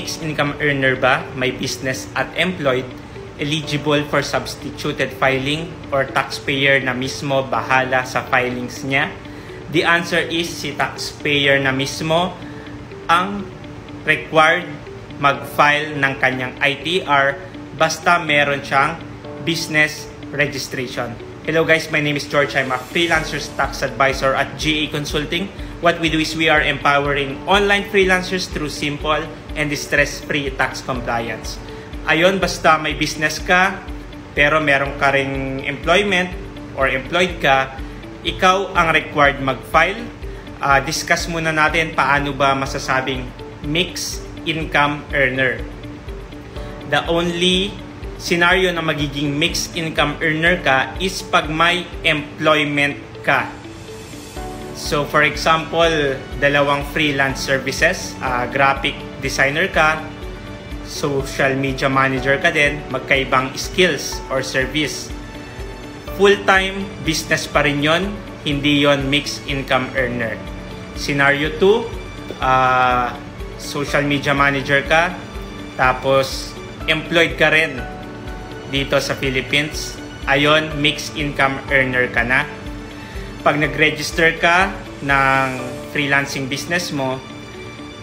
mixed income earner ba, may business at employed, eligible for substituted filing or taxpayer na mismo bahala sa filings niya? The answer is si taxpayer na mismo ang required mag-file ng kanyang ITR basta meron siyang business registration. Hello guys, my name is George. I'm a freelancer tax advisor at GA Consulting. What we do is we are empowering online freelancers through simple and stress-free tax compliance. Ayon, basta may business ka, pero meron ka ring employment or employed ka, ikaw ang required mag-file. Discuss muna natin paano ba masasabing mixed income earner. The only scenario na magiging mixed income earner ka is pag may employment ka. So for example, dalawang freelance services, graphic designer ka, social media manager ka din, magkaibang skills or service. Full-time business pa rin yon, hindi yon mixed income earner. Scenario 2, social media manager ka, tapos employed ka rin dito sa Philippines. Ayon, mixed income earner ka na. Pag nag-register ka ng freelancing business mo,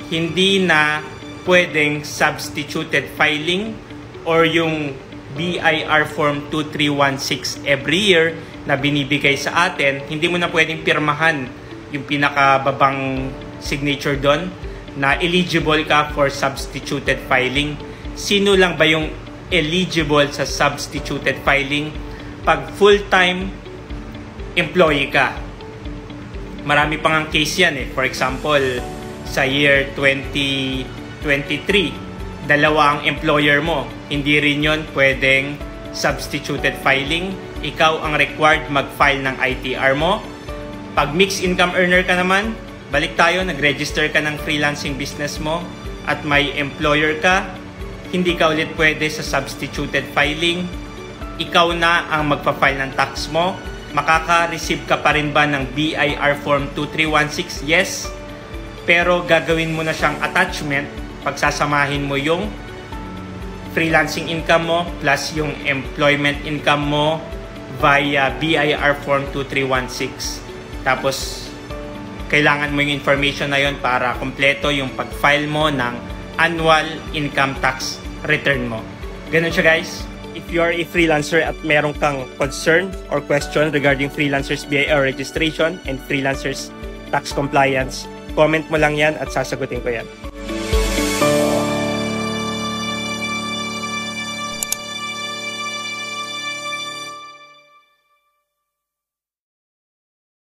hindi na pwedeng substituted filing or yung BIR Form 2316 every year na binibigay sa atin, hindi mo na pwedeng pirmahan yung pinakababang signature doon na eligible ka for substituted filing. Sino lang ba yung eligible sa substituted filing? Pag full-time employee ka. Marami pang ang case yan eh. For example, sa year 2023, dalawa ang employer mo. Hindi rin yun pwedeng substituted filing. Ikaw ang required mag-file ng ITR mo. Pag mixed income earner ka naman, balik tayo, nag-register ka ng freelancing business mo at may employer ka, hindi ka ulit pwede sa substituted filing. Ikaw na ang magpa-file ng tax mo. Makaka-receive ka pa rin ba ng BIR Form 2316? Yes. Pero gagawin mo na siyang attachment. Pagsasamahin mo yung freelancing income mo plus yung employment income mo via BIR Form 2316. Tapos, kailangan mo yung information na yun para kompleto yung pag-file mo ng annual income tax return mo. Ganun siya guys. If you are a freelancer at meron kang concern or question regarding freelancers BIR registration and freelancers tax compliance, comment mo lang yan at sasagutin ko yan.